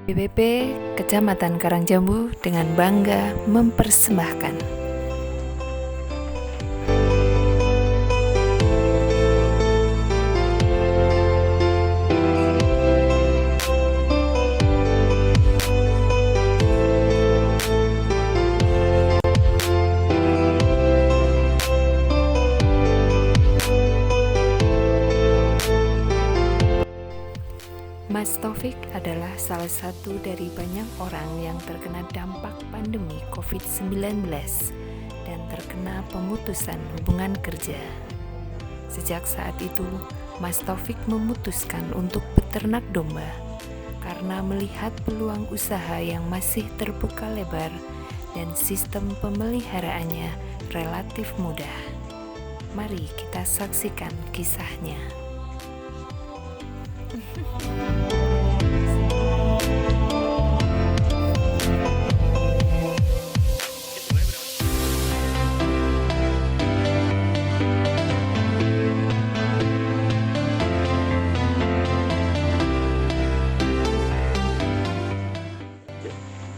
BPP Kecamatan Karangjambu dengan bangga mempersembahkan Mas Taufik adalah salah satu dari banyak orang yang terkena dampak pandemi COVID-19 dan terkena pemutusan hubungan kerja. Sejak saat itu, Mas Taufik memutuskan untuk beternak domba karena melihat peluang usaha yang masih terbuka lebar dan sistem pemeliharaannya relatif mudah. Mari kita saksikan kisahnya.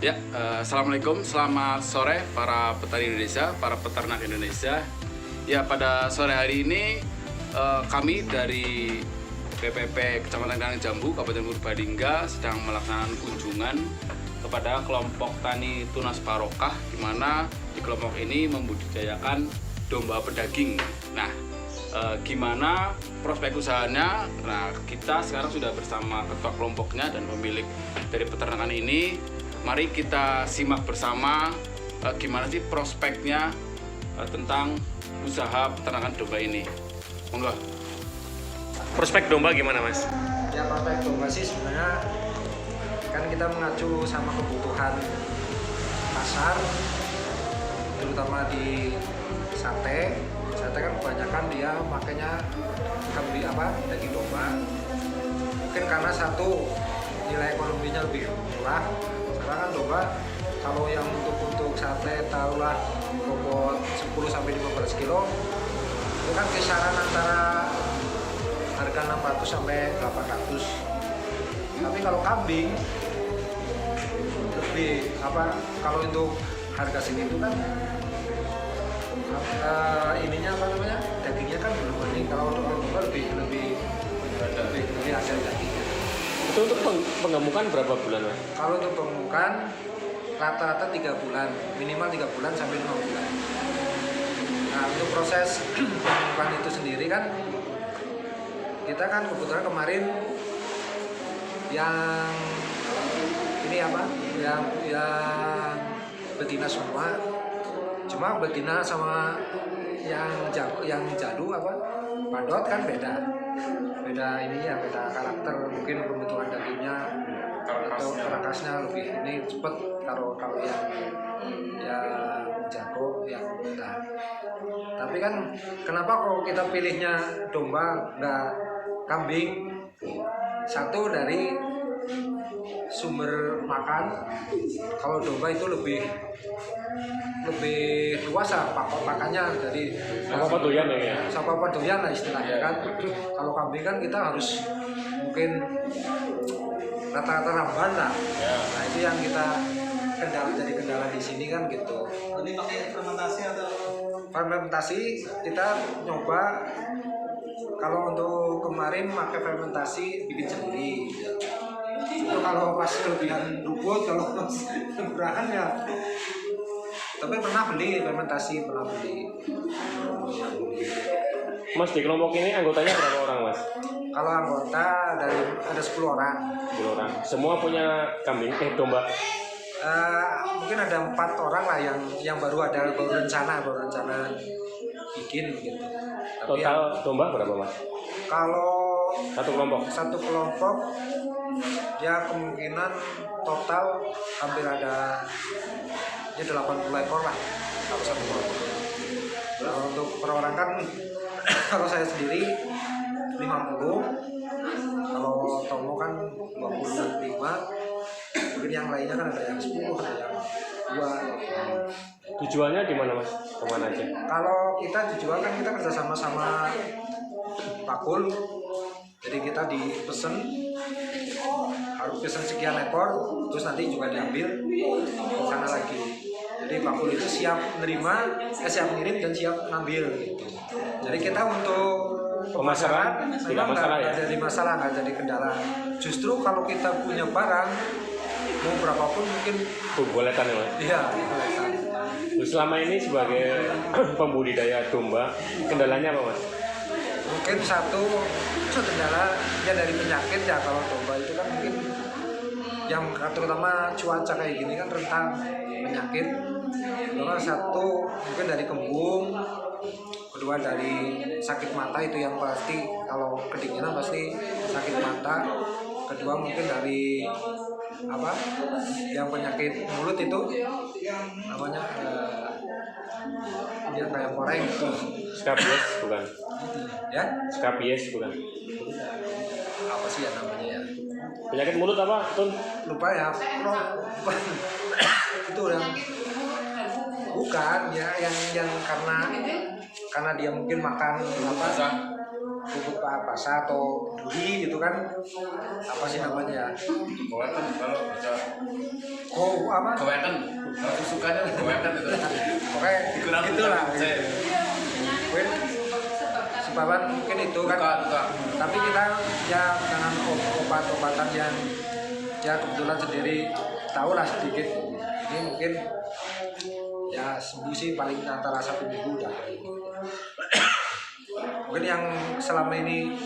Ya, assalamualaikum, selamat sore para petani Indonesia, para peternak Indonesia. Ya, pada sore hari ini kami dari BPP Kecamatan Karangjambu, Kabupaten Purbalingga sedang melaksanakan kunjungan kepada kelompok tani Tunas Barokah, di mana di kelompok ini membudidayakan domba pedaging. Nah, gimana prospek usahanya? Nah, kita sekarang sudah bersama ketua kelompoknya dan pemilik dari peternakan ini. Mari kita simak bersama gimana sih prospeknya tentang usaha peternakan domba ini. Monggo. Prospek domba gimana, Mas? Ya, prospek domba sih sebenarnya kan kita mengacu sama kebutuhan pasar, terutama di sate. Sate kan kebanyakan dia makanya daging domba. Mungkin karena satu nilai ekonominya lebih murah. Karena kan domba kalau yang untuk sate taruhlah bobot 10 sampai 15 kilo itu kan kisaran antara harga 600 sampai 800. Tapi kalau kambing lebih kalau untuk harga segitu kan dagingnya kan belum bening. Kalau untuk domba lebih ada dagingnya. Itu untuk penggemukan berapa bulan, Mas? Kalau untuk penggemukan rata-rata 3 bulan, minimal 3 bulan sampai 5 bulan. Nah, untuk proses penggemukan itu sendiri kan kita kan kebetulan kemarin yang betina semua, cuma betina sama yang jadu padot kan beda karakter, mungkin pembentukan dagingnya atau karakasnya lebih ini cepet kalau yang jago yang muda. Tapi kan kenapa kok kita pilihnya domba nggak kambing? Satu dari sumber makan, kalau domba itu lebih luas pakannya, dari Apa doyan ya? apa doyan lah istilahnya kan. Kalau kambing kan kita harus mungkin rata-rata ramban lah. Nah, itu yang kita jadi kendala di sini kan gitu. Ini pakai fermentasi atau? Fermentasi kita nyoba. Kalau untuk kemarin pakai fermentasi bikin sendiri. Itu kalau pas kelebihan rumput, kalau pas kekurangan ya. Tapi pernah beli fermentasi, Mas, di kelompok ini anggotanya berapa orang, Mas? Kalau anggota ada 10 orang. 10 orang. Semua punya kambing, domba. Mungkin ada 4 orang lah yang baru rencana bikin gitu. Tapi Total domba berapa, Mas? kalau Satu kelompok? ya kemungkinan total hampir ada 80 ekor lah kalau satu kelompok. Kalau untuk perorangan kalau saya sendiri 50, kalau Tomo kan 25, mungkin yang lainnya kan ada yang 10, ada yang 2. Tujuannya di mana, Mas? Kemana aja? Kalau kita dijual kan kita kerjasama sama Pakul, jadi Jadi kita dipesen harus pesen sekian ekor, terus nanti juga diambil ke sana lagi. Jadi bakul itu siap siap ngirim dan siap ngambil gitu. Jadi kita untuk Pemasaran tidak masalah ya? nggak jadi masalah, nggak jadi kendala. Justru kalau kita punya barang mau berapapun mungkin Boletan ya mas. iya. Terus selama ini sebagai pembudidaya domba, kendalanya apa mas? Mungkin satu kendala ya dari penyakit ya, kalau domba itu kan mungkin yang terutama cuaca kayak gini kan rentan penyakit. Kedua satu mungkin dari kembung, kedua dari sakit mata, itu yang pasti kalau kedinginan pasti sakit mata. Kedua mungkin dari yang penyakit mulut itu namanya yang kayak koreng itu Skabies bukan? ya, Skabies bukan? apa sih ya namanya ya, Penyakit mulut apa? Tun? lupa ya, itu yang bukan ya, yang karena dia mungkin makan bubuk basah atau duri gitu kan, apa sih namanya ya, Kewetan kalau baca apa kewetan, kalau sukanya kewetan itu. pokoknya Kurang gitulah saya. mungkin sebabkan mungkin itu kan. Luka. Tapi kita ya dengan obat-obatan yang ya kebetulan sendiri tahu lah sedikit, ini mungkin ya sembuh sih paling antara 1 minggu udah. Mungkin yang selama ini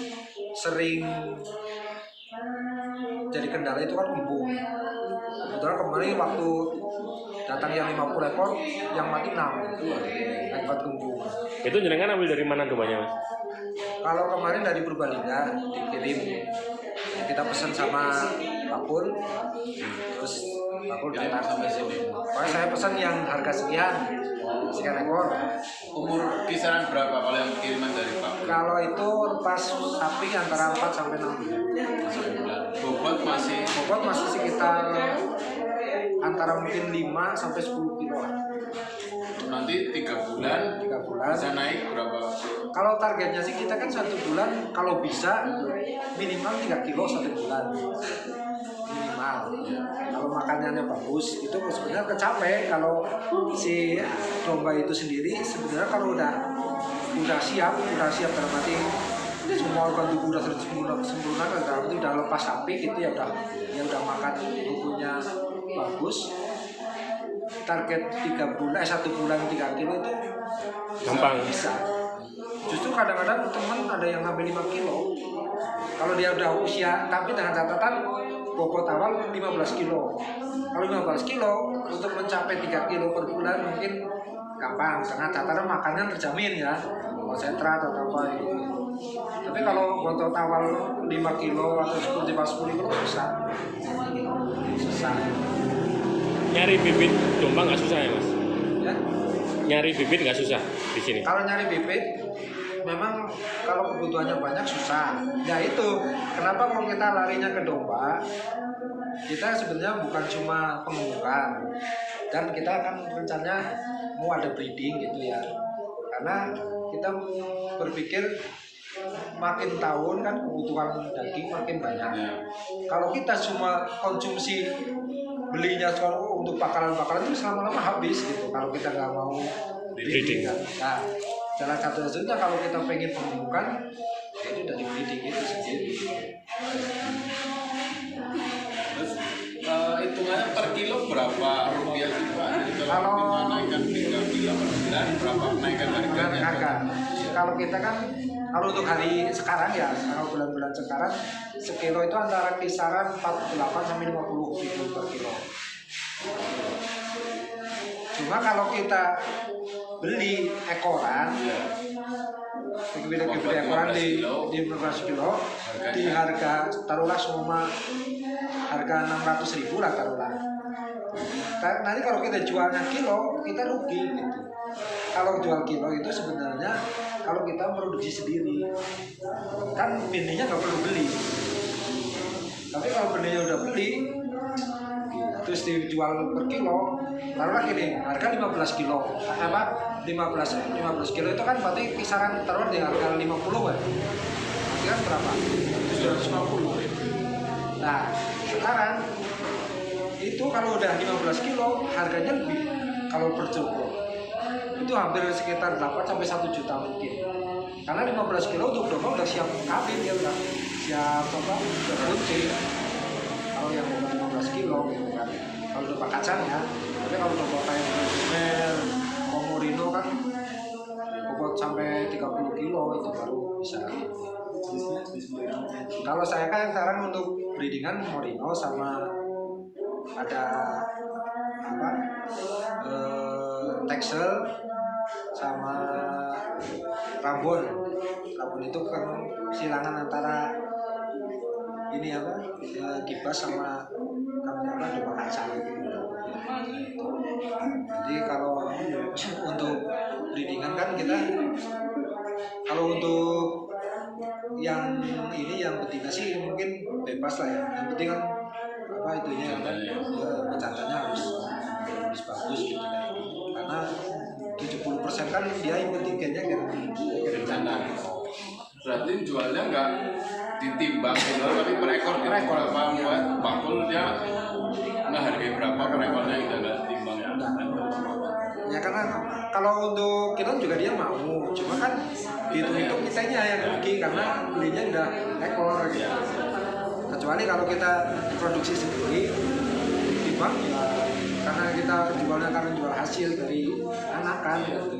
sering jadi kendala itu kan kembung. Kebetulan kemarin waktu datang yang 50 ekor, yang mati 6 akibat kembung. Itu jenengan ambil dari mana dombanya mas? Kalau kemarin dari Purbalingga dikirim, kita pesan sama Bakul, terus Bakul datang sampai sini. Pokoknya saya pesan yang harga sekian ekor. Umur kisaran berapa kalau yang kiriman dari Pak? Kalau itu lepas sapi antara 4 sampai 6 bulan. Bobot masih Bobot masih sekitar antara mungkin 5 sampai 10 kilo lah. nanti 3 bulan 3 bulan. bisa naik berapa? Kalau targetnya sih kita kan 1 bulan kalau bisa minimal 3 kilo 1 bulan minimal. Kalau makanannya bagus itu sebenarnya kecapai. Kalau si domba itu sendiri sebenarnya kalau udah siap dalam arti semua organ tubuh udah sempurna kan, berarti udah lepas sapi gitu ya, udah makan tubuhnya bagus. Target 1 bulan 3 kilo itu Gampang. bisa. Justru kadang-kadang teman ada yang ngambil 5 kilo kalau dia udah usia, tapi dengan catatan bobot awal 15 kilo. Kalau 15 kilo untuk mencapai 3 kilo per bulan mungkin gampang, karena catatan makannya terjamin ya, konsentrat atau apa gitu. Tapi kalau bobot awal 5 kilo atau 10 kilo susah. Nyari bibit domba nggak susah ya mas? Ya. Nyari bibit nggak susah di sini? Kalau nyari bibit, memang kalau kebutuhannya banyak susah. Ya itu, kenapa kalau kita larinya ke domba, kita sebenarnya bukan cuma pengembukan, dan kita akan rencananya mau ada breeding gitu ya. Karena kita berpikir makin tahun kan kebutuhan daging makin banyak. Kalau kita cuma konsumsi belinya sekarang untuk bakalan itu lama-lama habis gitu. Kalau kita nggak mau Breeding. kan. Nah, salah satunya kalau kita pengen pembukaan itu dari breeding itu sendiri. Terus hitungannya per kilo berapa rupiah sih Pak? Jadi kalau Kalau- kita naikkan 3 kilo per bulan berapa kenaikan harganya? Harga. Kalau kita kan kalau untuk hari sekarang ya, kalau bulan-bulan sekarang sekilo itu antara kisaran 48 sampai 50 ribu per kilo. Cuma kalau kita beli ekoran, beli ekoran di 15 kilo, di harga taruhlah semua harga 600.000 lah taruhlah. Nanti kalau kita jualnya kilo, kita rugi gitu. Kalau jual kilo itu sebenarnya kalau kita produksi sendiri, kan benihnya nggak perlu beli. Tapi kalau benihnya udah beli, terus dijual per kilo, taruhlah gini, harga 15 kilo, 15 kilo itu kan berarti kisaran taruh di harga 50 kan? Berarti kan berapa? 700 750. Nah, sekarang itu kalau udah 15 kilo harganya lebih, kalau per joglo itu hampir sekitar 8 sampai 1 juta mungkin. Karena 15 kilo untuk domba udah siap kawin, ya udah siap apa? Kunci. Kalau yang domba 15 kilo gitu kan. Kalau domba kacang ya. Tapi kalau domba kayak Jumer, Komorino kan bobot sampai 30 kilo itu baru bisa. Kalau saya kan sekarang untuk breedingan Merino sama ada apa Texel sama Rabon. Rabon itu kan silangan antara ini apa Gibas sama apa domba kacang. Jadi kalau untuk breedingan kan kita kalau untuk yang ini yang betina sih mungkin bebas lah ya. Yang penting kan apa itunya pecantannya harus bagus gitu kan. Karena 70% kan dia ikut tiganya kan jantan. Berarti jualnya nggak ditimbang gitu, tapi per ekor berapa buat bakul dia nggak hargai berapa per ekornya gitu, nggak ditimbang ya. Ya karena kalau untuk kita juga dia mau, cuma kan hitung-hitung kitanya yang rugi karena belinya udah ekor gitu. Kecuali kalau kita produksi sendiri timbang ya karena kita jualnya karena jual hasil dari anakan gitu.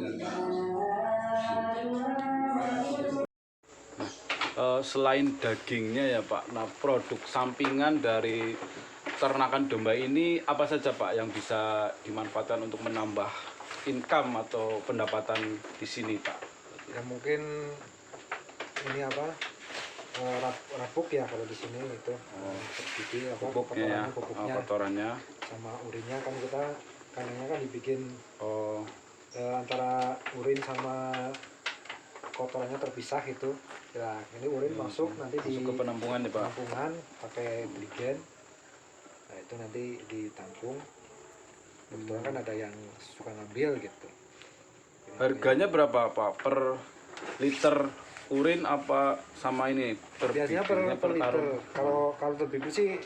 Selain dagingnya ya Pak, nah produk sampingan dari ternakan domba ini apa saja Pak yang bisa dimanfaatkan untuk menambah income atau pendapatan di sini Pak? Ya mungkin ini apa rabuk ya kalau di sini itu jadi apa Pupuknya ya, pupuknya kotorannya sama urinnya kan kita kandangnya kan dibikin oh antara urin sama kotorannya terpisah gitu. Nah ini urin masuk nanti di masuk ke penampungan ya Pak? penampungan pakai drigen. Nah itu nanti ditampung. Kebetulan kan ada yang suka ngambil gitu. Harganya berapa Pak per liter urin apa sama ini? Biasanya per liter. karung? Kalau terbibu sih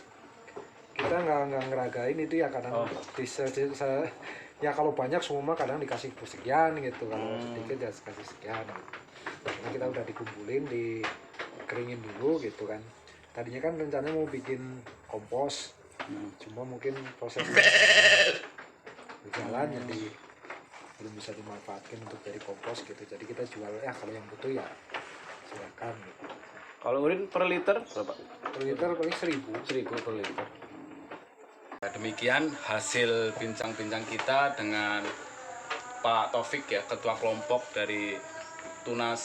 kita nggak ngeragain itu ya kadang ya kalau banyak semua kadang dikasih sekian gitu, kalau sedikit ya kasih sekian. Karena kita udah dikumpulin, dikeringin dulu gitu kan. Tadinya kan rencananya mau bikin kompos, cuma mungkin prosesnya berjalan jadi belum bisa dimanfaatkan untuk jadi kompos gitu. Jadi kita jual ya kalau yang butuh ya silakan gitu. Kalau urin per liter berapa? Per liter paling 1.000. 1.000 per liter. Nah, demikian hasil bincang-bincang kita dengan Pak Taufik ya, Ketua Kelompok dari Tunas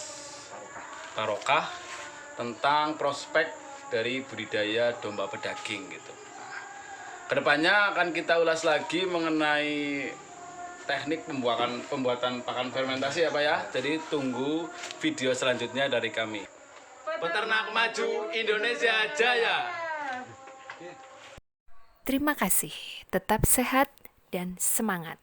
Barokah tentang prospek dari budidaya domba pedaging gitu. Kedepannya akan kita ulas lagi mengenai teknik pembuatan pakan fermentasi ya Pak ya. Jadi tunggu video selanjutnya dari kami. Peternak Maju Indonesia Jaya. Terima kasih, tetap sehat dan semangat.